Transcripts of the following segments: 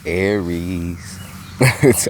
Aries.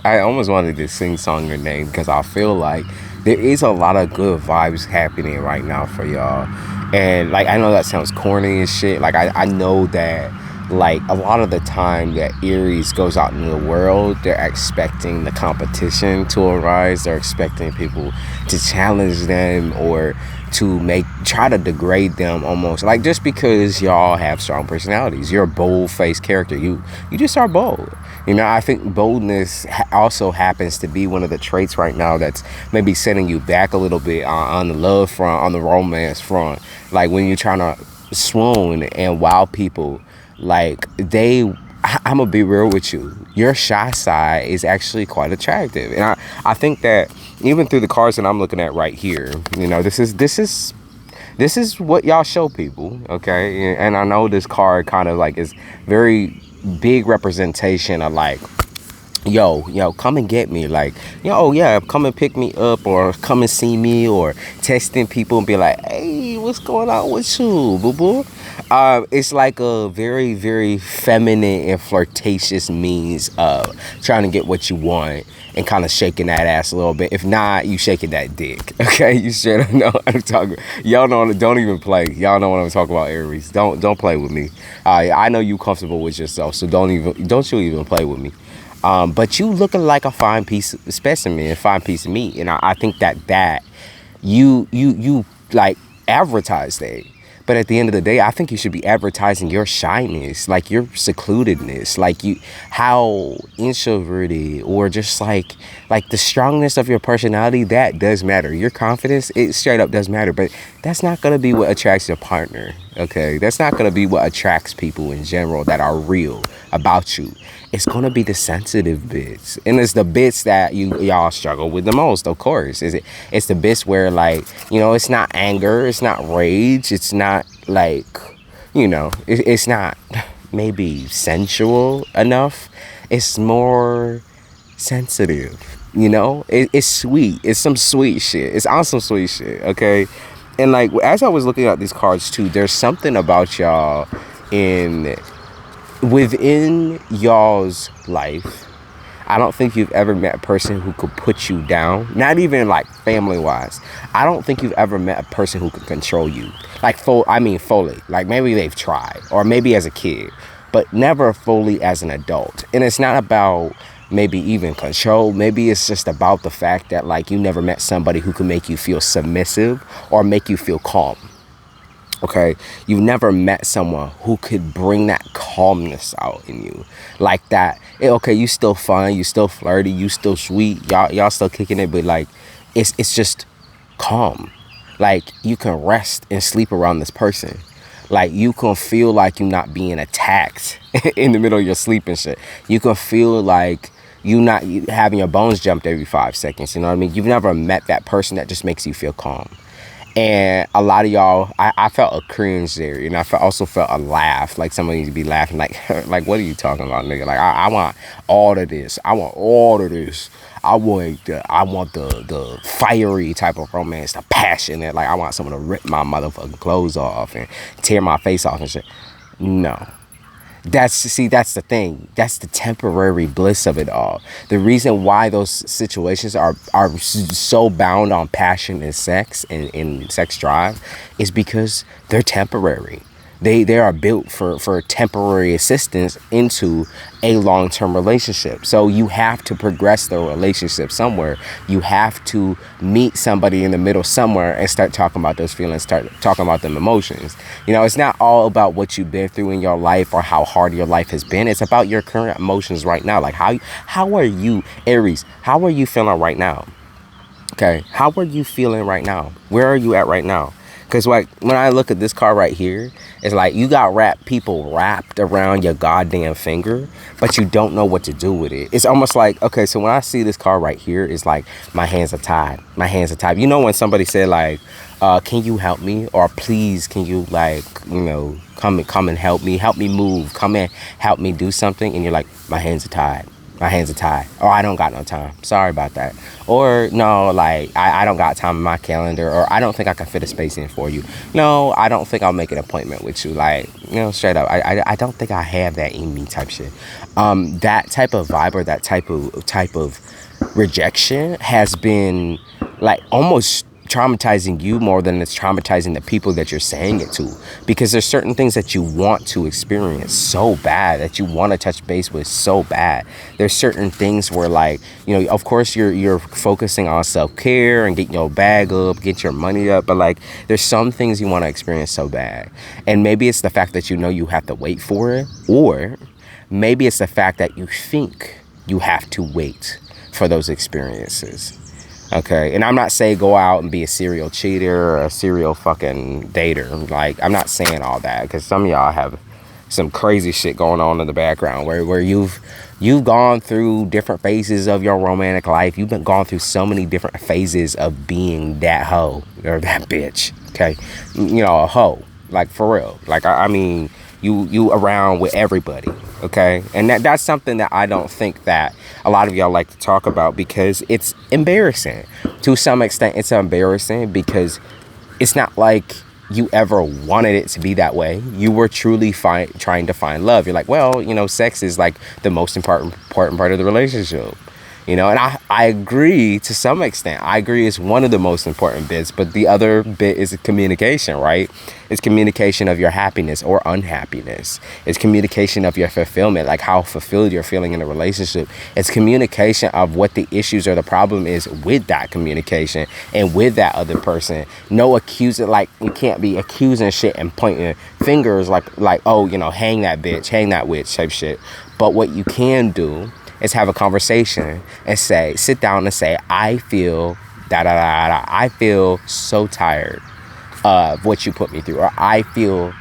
I almost wanted to sing song your name because I feel like there is a lot of good vibes happening right now for y'all. And like I know that sounds corny and shit. Like I know that like a lot of the time that Aries goes out into the world, they're expecting the competition to arise. They're expecting people to challenge them or to try to degrade them almost. Like just because y'all have strong personalities, you're a bold-faced character. You just are bold. You know, I think boldness also happens to be one of the traits right now that's maybe setting you back a little bit on the love front, on the romance front. Like when you're trying to swoon and wow people, like I'm gonna be real with you. Your shy side is actually quite attractive, and I think that even through the cards that I'm looking at right here, you know, this is what y'all show people, okay? And I know this card kind of like is very big representation of like, yo, come and get me, like, yo, yeah, come and pick me up or come and see me, or texting people and be like, hey, what's going on with you, boo boo? It's like a very, very feminine and flirtatious means of trying to get what you want and kind of shaking that ass a little bit. If not, you shaking that dick. Okay, you should know what I'm talking. Y'all know. Don't even play. Y'all know what I'm talking about, Aries. Don't play with me. I know you comfortable with yourself, so don't you even play with me. But you looking like a fine piece of specimen, a fine piece of meat, and I think that you like advertise that. But at the end of the day, I think you should be advertising your shyness, like your secludedness, like how introverted or just like the strongness of your personality, that does matter. Your confidence, it straight up does matter. But that's not going to be what attracts your partner, okay? That's not going to be what attracts people in general that are real about you. It's going to be the sensitive bits. And it's the bits that y'all struggle with the most, of course. It's the bits where, like, you know, it's not anger, it's not rage, it's not, like, you know, it's not maybe sensual enough. It's more sensitive, you know? It's sweet. It's some sweet shit. It's on some sweet shit, okay? And, like, as I was looking at these cards, too, there's something about y'all within y'all's life. I don't think you've ever met a person who could put you down, not even like family wise. I don't think you've ever met a person who could control you, like fully. Like maybe they've tried, or maybe as a kid, but never fully as an adult. And it's not about maybe even control. Maybe it's just about the fact that like you never met somebody who could make you feel submissive or make you feel calm. Okay, you've never met someone who could bring that calmness out in you, like that. Okay, you still fun, you still flirty, you still sweet, y'all still kicking it, but like, it's just calm. Like you can rest and sleep around this person. Like you can feel like you're not being attacked in the middle of your sleep and shit. You can feel like you not having your bones jumped every 5 seconds. You know what I mean? You've never met that person that just makes you feel calm. And a lot of y'all, I felt a cringe there, and I also felt a laugh, like somebody to be laughing, like, like, what are you talking about, nigga? Like, I want all of this. I want all of this. I want the fiery type of romance, the passionate. Like, I want someone to rip my motherfucking clothes off and tear my face off and shit. No. That's the thing. That's the temporary bliss of it all. The reason why those situations are so bound on passion and sex and sex drive is because they're temporary. They are built for temporary assistance into a long-term relationship. So you have to progress the relationship somewhere. You have to meet somebody in the middle somewhere and start talking about those feelings, start talking about them emotions. You know, it's not all about what you've been through in your life or how hard your life has been. It's about your current emotions right now. Like how are you, Aries? How are you feeling right now? Okay, how are you feeling right now? Where are you at right now? Because like when I look at this card right here, it's like you got people wrapped around your goddamn finger, but you don't know what to do with it. It's almost like, okay, so when I see this card right here, it's like my hands are tied. My hands are tied. You know when somebody said like, can you help me? Or please, can you like, you know, come and help me move, come and help me do something? And you're like, my hands are tied. My hands are tied. Or I don't got no time. Sorry about that. Or no, like I don't got time in my calendar. Or I don't think I can fit a space in for you. No, I don't think I'll make an appointment with you. Like, you know, straight up. I don't think I have that in me type shit. That type of vibe or that type of rejection has been like almost traumatizing you more than it's traumatizing the people that you're saying it to, because there's certain things that you want to experience so bad, that you want to touch base with so bad. There's certain things where, like, you know, of course you're focusing on self-care and getting your bag up, get your money up, but like there's some things you want to experience so bad. And maybe it's the fact that you know you have to wait for it, or maybe it's the fact that you think you have to wait for those experiences. Okay, and I'm not saying go out and be a serial cheater or a serial fucking dater. Like, I'm not saying all that, because some of y'all have some crazy shit going on in the background where you've gone through different phases of your romantic life. You've been gone through so many different phases of being that hoe or that bitch. Okay, you know, a hoe, like for real. Like I mean, you around with everybody. Okay, and that's something that I don't think that a lot of y'all like to talk about, because it's embarrassing. To some extent, it's embarrassing because it's not like you ever wanted it to be that way. You were truly trying to find love. You're like, well, you know, sex is like the most important part of the relationship. You know, and I agree to some extent. I agree it's one of the most important bits, but the other bit is communication, right? It's communication of your happiness or unhappiness. It's communication of your fulfillment, like how fulfilled you're feeling in a relationship. It's communication of what the issues or the problem is with that communication and with that other person. No accusing, like you can't be accusing shit and pointing fingers like, oh, you know, hang that bitch, hang that witch type shit. But what you can do is have a conversation and sit down and say, I feel I feel so tired of what you put me through, or I feel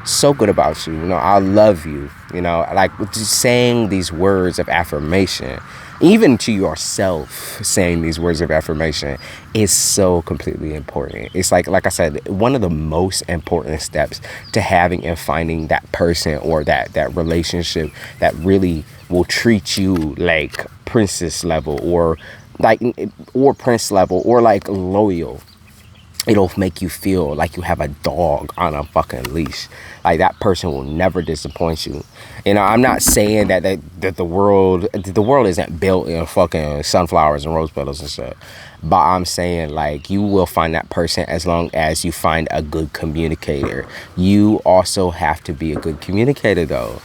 so good about you, you know, I love you, you know, like just saying these words of affirmation, even to yourself, saying these words of affirmation is so completely important. It's like I said, one of the most important steps to having and finding that person or that relationship that really will treat you like princess level or prince level or like loyal. It'll make you feel like you have a dog on a fucking leash. Like that person will never disappoint you. You know, I'm not saying that the world isn't built in fucking sunflowers and rose petals and shit. But I'm saying, like, you will find that person as long as you find a good communicator. You also have to be a good communicator though.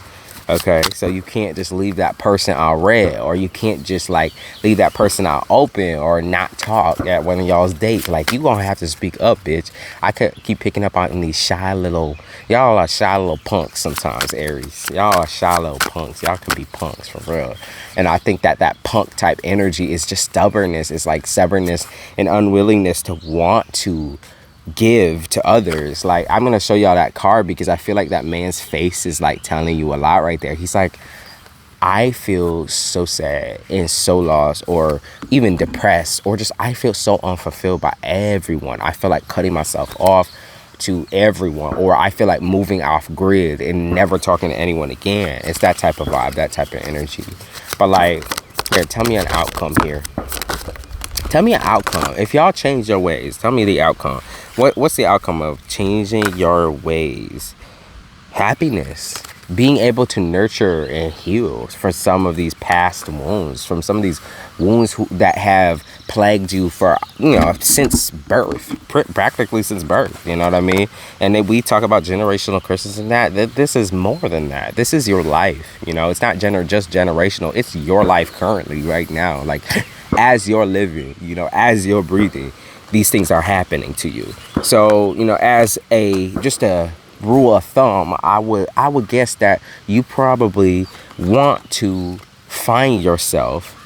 Okay, so you can't just leave that person out red, or you can't just like leave that person out open or not talk at one of y'all's dates. Like, you gonna have to speak up, bitch. I could keep picking up on these y'all are shy little punks sometimes, Aries. Y'all are shy little punks. Y'all can be punks for real. And I think that punk type energy is just stubbornness. It's like stubbornness and unwillingness to want to give to others. Like, I'm gonna show y'all that card because I feel like that man's face is like telling you a lot right there. He's like, I feel so sad and so lost, or even depressed, or just I feel so unfulfilled by everyone. I feel like cutting myself off to everyone, or I feel like moving off grid and never talking to anyone again. It's that type of vibe, that type of energy. But like, here, tell me an outcome here. Tell me an outcome. If y'all change your ways, tell me the outcome. What's the outcome of changing your ways? Happiness. Being able to nurture and heal from some of these past wounds, from some of these wounds that have plagued you for, you know, since birth, practically since birth, you know what I mean? And then we talk about generational curses and that this is more than that. This is your life, you know? It's not just generational. It's your life currently, right now. Like, as you're living, you know, as you're breathing, these things are happening to you. So, you know, as just a rule of thumb, I would guess that you probably want to find yourself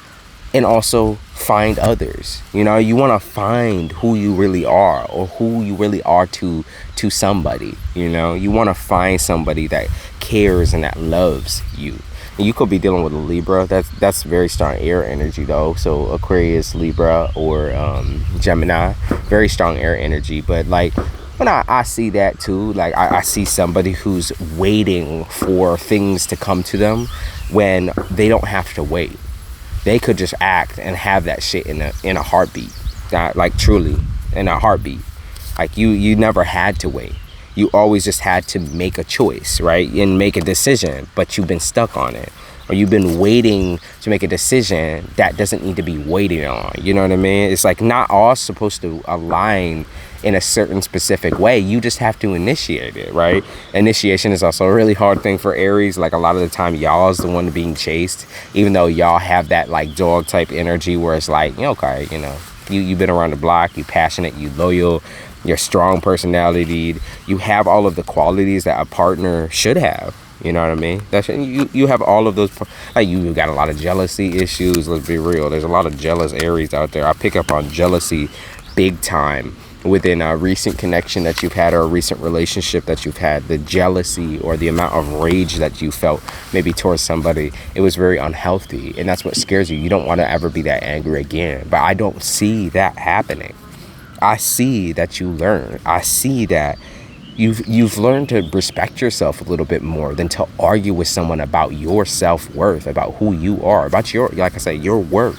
and also find others. You know, you want to find who you really are, or who you really are to somebody. You know, you want to find somebody that cares and that loves you. And you could be dealing with a Libra. That's very strong air energy though. So Aquarius, Libra, or Gemini, very strong air energy. But like, when I see that too, like I see somebody who's waiting for things to come to them when they don't have to wait. they could just act and have that shit in a heartbeat. Like truly in a heartbeat. Like you never had to wait. You always just had to make a choice, right? And make a decision, but you've been stuck on it. Or you've been waiting to make a decision that doesn't need to be waited on. You know what I mean? It's like not all supposed to align in a certain specific way. You just have to initiate it, right? Initiation is also a really hard thing for Aries. Like a lot of the time, y'all is the one being chased, even though y'all have that like dog type energy where it's like, okay, you've been around the block, you passionate, you loyal, you're strong personality, you have all of the qualities that a partner should have. You know what I mean? You have all of those. Like you got a lot of jealousy issues. Let's be real. There's a lot of jealous Aries out there. I pick up on jealousy big time within a recent connection that you've had or a recent relationship that you've had. The jealousy or the amount of rage that you felt maybe towards somebody, it was very unhealthy, and that's what scares you. You don't want to ever be that angry again. But I don't see that happening. I see that you learn. I see that you've learned to respect yourself a little bit more than to argue with someone about your self-worth, about who you are, about your, like I said, your worth.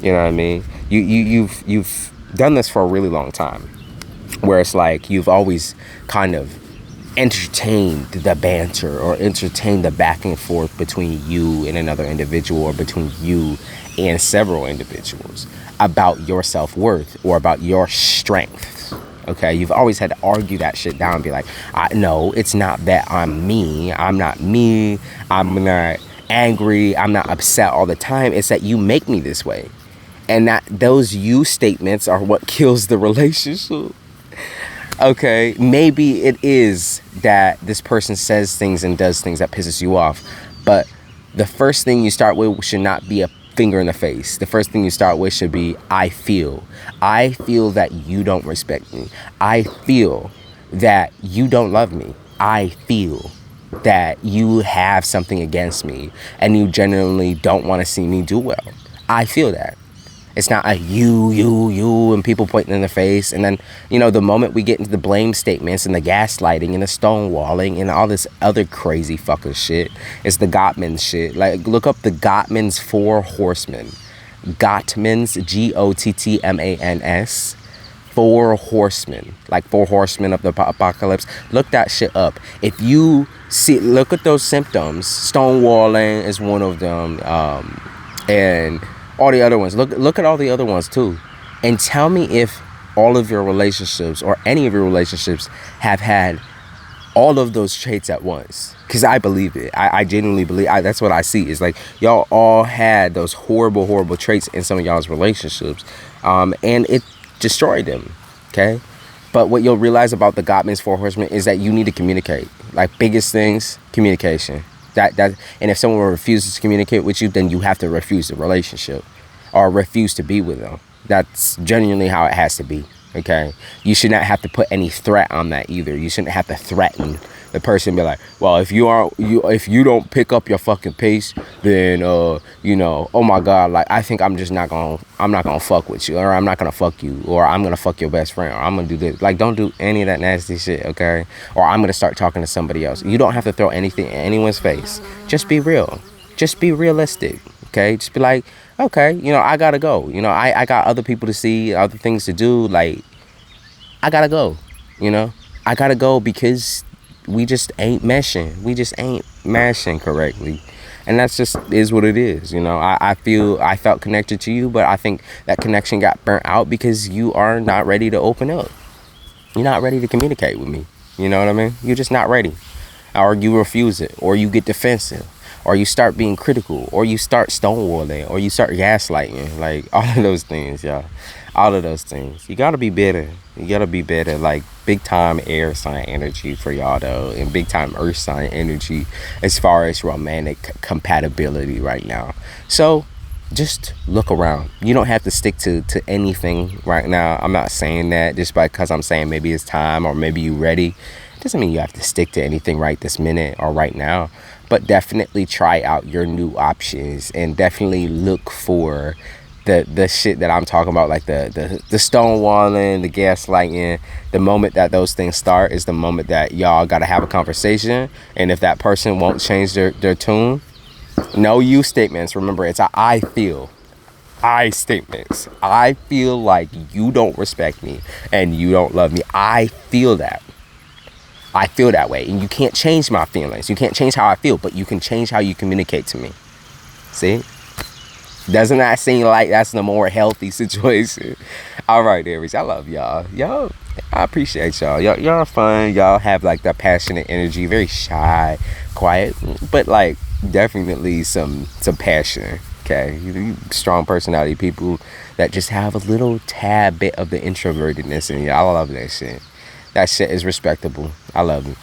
You know what I mean? You've done this for a really long time, where it's like you've always kind of entertained the banter or entertained the back and forth between you and another individual, or between you and several individuals, about your self-worth or about your strengths. Okay, you've always had to argue that shit down and be like, no, it's not that I'm me. I'm not me. I'm not angry. I'm not upset all the time. It's that you make me this way. And that those you statements are what kills the relationship. Okay, maybe it is that this person says things and does things that pisses you off. But the first thing you start with should not be a finger in the face. The first thing you start with should be, I feel that you don't respect me. I feel that you don't love me. I feel that you have something against me and you genuinely don't want to see me do well. I feel that. It's not a you, and people pointing in the face. And then, the moment we get into the blame statements and the gaslighting and the stonewalling and all this other crazy fucking shit, it's the Gottman shit. Like, look up the Gottman's 4 horsemen. Gottman's, Gottmans, 4 horsemen. Like 4 horsemen of the apocalypse. Look that shit up. If you look at those symptoms. Stonewalling is one of them. And all the other ones. Look at all the other ones too, and tell me if all of your relationships or any of your relationships have had all of those traits at once. Because I believe it. I genuinely believe. That's what I see. Is like y'all all had those horrible traits in some of y'all's relationships, and it destroyed them. Okay, but what you'll realize about the Gottman's 4 horsemen is that you need to communicate. Like biggest things, communication. And if someone refuses to communicate with you, then you have to refuse the relationship or refuse to be with them. That's genuinely how it has to be. Okay, you should not have to put any threat on that either. You shouldn't have to threaten the person and be like, well, if you don't pick up your fucking pace, then oh my god, like I think I'm not gonna fuck with you, or I'm not gonna fuck you, or I'm gonna fuck your best friend, or I'm gonna do this. Like, don't do any of that nasty shit, okay? Or I'm gonna start talking to somebody else. You don't have to throw anything in anyone's face. Just be real. Just be realistic. Okay, just be like, okay, I gotta go. I got other people to see, other things to do. Like, I gotta go. I gotta go because we just ain't meshing. We just ain't mashing correctly. And that's just is what it is. I felt connected to you, but I think that connection got burnt out because you are not ready to open up. You're not ready to communicate with me. You know what I mean? You're just not ready. Or you refuse it, or you get defensive, or you start being critical, or you start stonewalling, or you start gaslighting. Like, all of those things, y'all. All of those things. You gotta be better. You gotta be better. Like, big time air sign energy for y'all, though, and big time earth sign energy as far as romantic compatibility right now. So just look around. You don't have to stick to anything right now. I'm not saying that just because I'm saying maybe it's time or maybe you're ready. Doesn't mean you have to stick to anything right this minute or right now, but definitely try out your new options and definitely look for the shit that I'm talking about, like the stonewalling, the gaslighting. The moment that those things start is the moment that y'all gotta have a conversation, and if that person won't change their tune, No you statements. Remember, it's a I feel. I statements. I feel like you don't respect me and you don't love me. I feel that. I feel that way. And you can't change my feelings. You can't change how I feel, but you can change how you communicate to me. See? Doesn't that seem like that's the more healthy situation? All right, Aries. I love y'all. Y'all, I appreciate y'all. Y'all are fun. Y'all have like that passionate energy. Very shy, quiet, but like definitely some passion. Okay, you strong personality people that just have a little tad bit of the introvertedness in you. I love that shit. That shit is respectable. I love it.